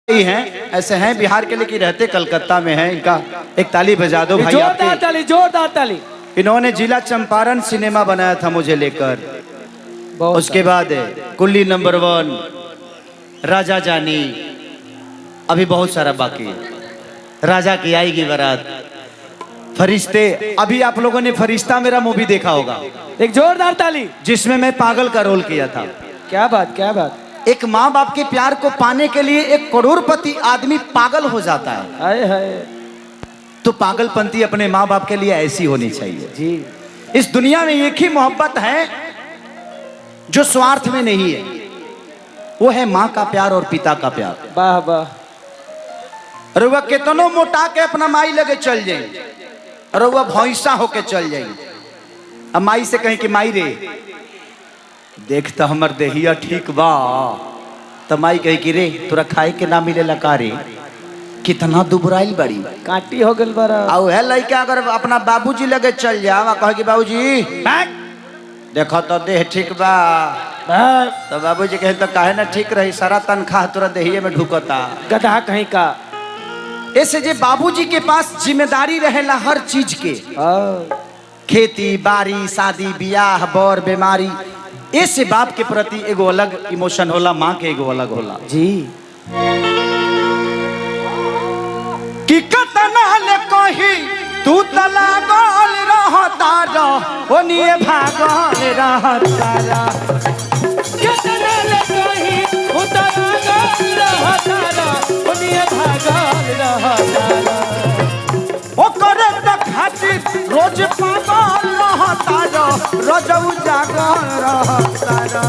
हैं ऐसे हैं बिहार के लेकिन रहते कलकत्ता में हैं। इनका एक ताली बजा दो भाई। जोरदार ताली, जोरदार ताली। इन्होंने जिला चंपारण सिनेमा बनाया था मुझे लेकर। उसके बाद कुल्ली नंबर 1, राजा जानी, अभी बहुत सारा बाकी है। राजा की आएगी बारात, फरिश्ते, अभी आप लोगों ने फरिश्ता मेरा मूवी देखा होगा। एक जोरदार ताली, जिसमें मैं पागल का रोल किया था। क्या बात, क्या बात। एक माँ बाप के प्यार को पाने के लिए एक करोड़पति आदमी पागल हो जाता है। हाय हाय। तो पागलपंती अपने माँ बाप के लिए ऐसी होनी चाहिए जी। इस दुनिया में एक ही मोहब्बत है जो स्वार्थ में नहीं है, वो है माँ का प्यार और पिता का प्यार। वाह वाह। अरे वह कितनों मोटा के अपना माई लगे चल जाए, अरे वह भैंसा होके चल जाए। अब माई से कहें कि माई रे देख तो हमर देहिया ठीक बा, तो माई कहे कि रे तोरा खाए के ना मिले लका रे, कितना दुबराइल बड़ी, काटी हो गल बरा। आओ है लड़का अगर अपना बाबूजी लगे चल जा, कहे कि बाबूजी देखो तो देह ठीक बा, तो बाबूजी कहे तो काहे ना ठीक रही, सारा तनख्वाह तोरा देहिए में ढुकता। गधा कहीं का। ऐसे जे बाबूजी के पास जिम्मेदारी रहेला हर चीज के, खेती बाड़ी शादी ब्याह बर बीमारी, ऐसे बाप के प्रति एगो अलग इमोशन होला, माँ के एगो अलग होला। जी। कि कतना ले कही तू तला गोल रहता रह, ओनिए भागल रहता रह। कितना ले कही तू तला गोल रहता रह, ओनिए भागल रहता रह। ओ करे त खातिर रोज पागल रहता रह, रोज उजागर रहता रह।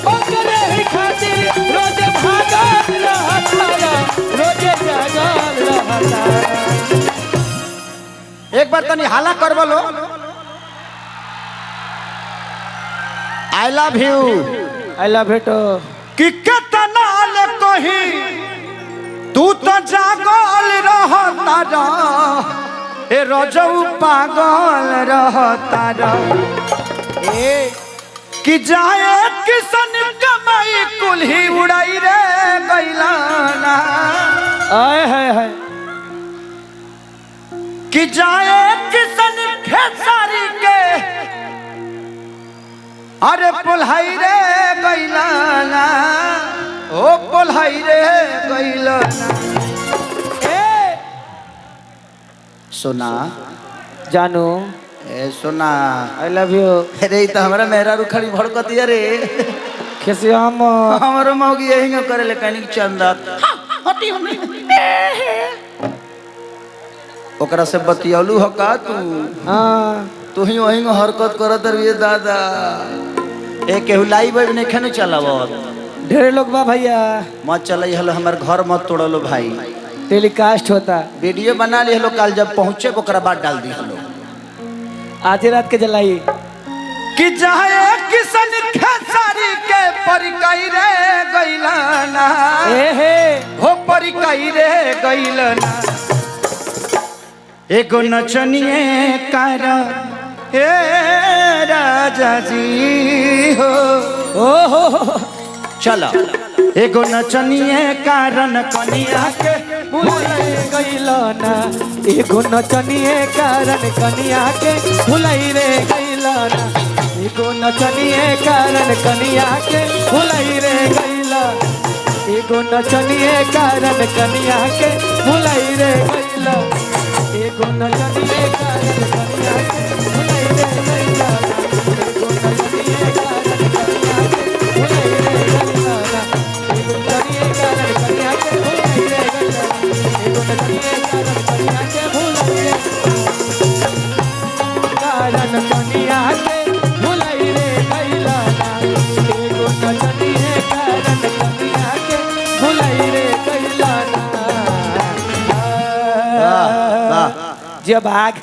ओ करे खातिर रोज भागल रहता रह, रोज जागल रहता रह। एक बार तनी हाला कर बोलो, I love you. I love you. कि कितना ले कही तू तो जागल रहता रह, ए रोजऊ पागल रहता रह। कि जाए किसन कमाई कुल्ही उड़ाई रे गैलाना, आए हाय हाय। कि जाए किसन खेसारी के अरे पुल्हाई रे गैलाना, ओ पुल्हाई रे गैलाना। सोना जानू, ए सोना, आई लव यू। अरे तो हमारा मेहरा रुखड़ी भड़कती है रे। कैसे हम हमारो मौगी यही करे ले कहनी चंदा हटी हमने ओकरा से बतियलू हो का तू? हाँ तू ही वही हरकत करत रहिए दादा। ए केहू लाई बज नहीं खेने चलावत, ढेर लोग बा भैया। मत चलई हलो, हमर घर मत तोड़लो भाई। टेलीकास्ट होता, वीडियो बना ली हलो, कल जब पहुंचे ओकरा बाद डाल दी हलो। आज रात के जलाई। कि जाए किसन खेसारी के परिकई रे गइलाना, ए हे हो परिकई रे गइलाना। एगो नचनिए कार हे राजा जी हो, ओ हो। चला एगो नचनिए कारण कनिया के भुलाई गइलाना, एगो नचनिए कारण कनिया के भुलाई रे गइलाना, एगो नचनिए कारण कनिया के भुलाई रे गइला, एगो नचनिए कारण कनिया के भुलाई रे गइला, एगो नचनिए कारण कनिया के भुलाई रे गइला, एगो नचनिए कारण कनिया के भुलाई रे गइला, एगो नचनिए कारण कनिया के भुलाई रे गइला, एगो नचनिए कारण कनिया के भुलाई रे कारण कनिया के भुलाई रे गइला, एगो नचनिए कारण कनिया के भुलाई रे गइला। जब आग